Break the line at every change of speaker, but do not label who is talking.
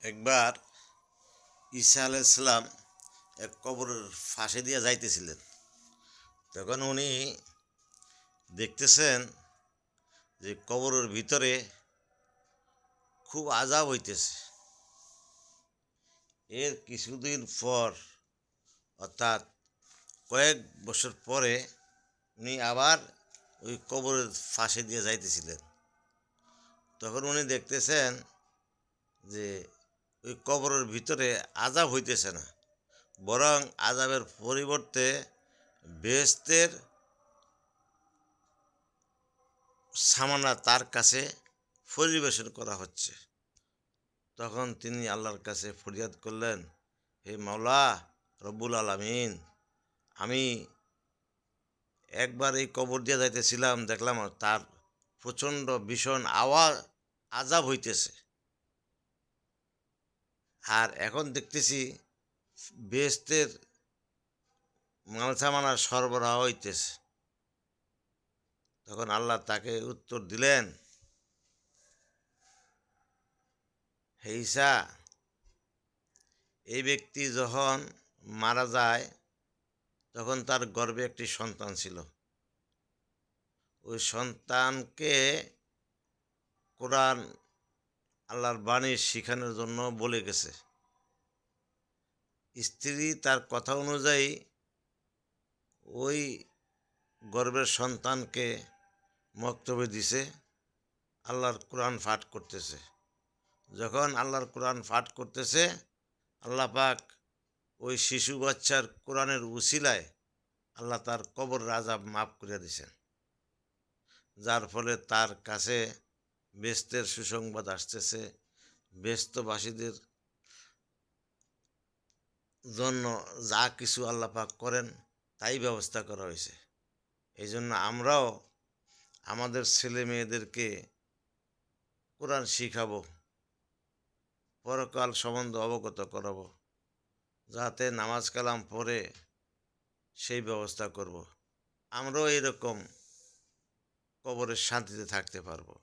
একবার ঈসা আলাইসাল্লাম এক কবরের ফাঁসে দিয়ে যাইতেছিলেন। তখন উনি দেখতেছেন যে কবরের ভিতরে খুব আযাব হইতেছে। এর কিছুদিন পর, অর্থাৎ কয়েক বছর পরে, উনি আবার ওই কবরের ফাঁসে দিয়ে যাইতেছিলেন। তখন উনি দেখতেছেন যে ওই কবরের ভিতরে আযাব হইতেছে না, বরং আযাবের পরিবর্তে বেহেশতের সামানা তার কাছে পরিবেশন করা হচ্ছে। তখন তিনি আল্লাহর কাছে ফরিয়াদ করলেন, হে মাওলা রব্বুল আলামিন, আমি একবার এই কবর দিয়ে যাইতেছিলাম, দেখলাম তার প্রচণ্ড ভীষণ আযাব হইতেছে, আর এখন দেখতেছি বেহেশতের মালসামানার সরবরাহ হইতেছে। তখন আল্লাহ তাকে উত্তর দিলেন, হে ঈসা, এই ব্যক্তি যখন মারা যায় তখন তার গর্ভে একটি সন্তান ছিল। ওই সন্তানকে কোরআন আল্লাহর বাণী শিখানোর জন্য বলে গেছে। স্ত্রী তার কথা অনুযায়ী ওই গর্ভের সন্তানকে মক্তবে দিছে, আল্লাহর কোরআন পাঠ করতেছে। যখন আল্লাহর কোরআন পাঠ করতেছে, আল্লাহ পাক ওই শিশু বাচ্চার কোরআনের উসিলায় আল্লাহ তার কবর আযাব মাফ করে দিছেন, যার ফলে তার কাছে বেহেশতের সুসংবাদ আসতেছে। বেহেশতবাসীদের জন্য যা কিছু আল্লাহ পাক করেন তাই ব্যবস্থা করা হয়েছে। এই জন্য আমরাও আমাদের ছেলে মেয়েদেরকে কোরআন শিখাবো, পরকাল সম্বন্ধে অবগত করাবো, যাতে নামাজ কালাম পড়ে সেই ব্যবস্থা করব। আমরাও এরকম কবরের শান্তিতে থাকতে পারবো।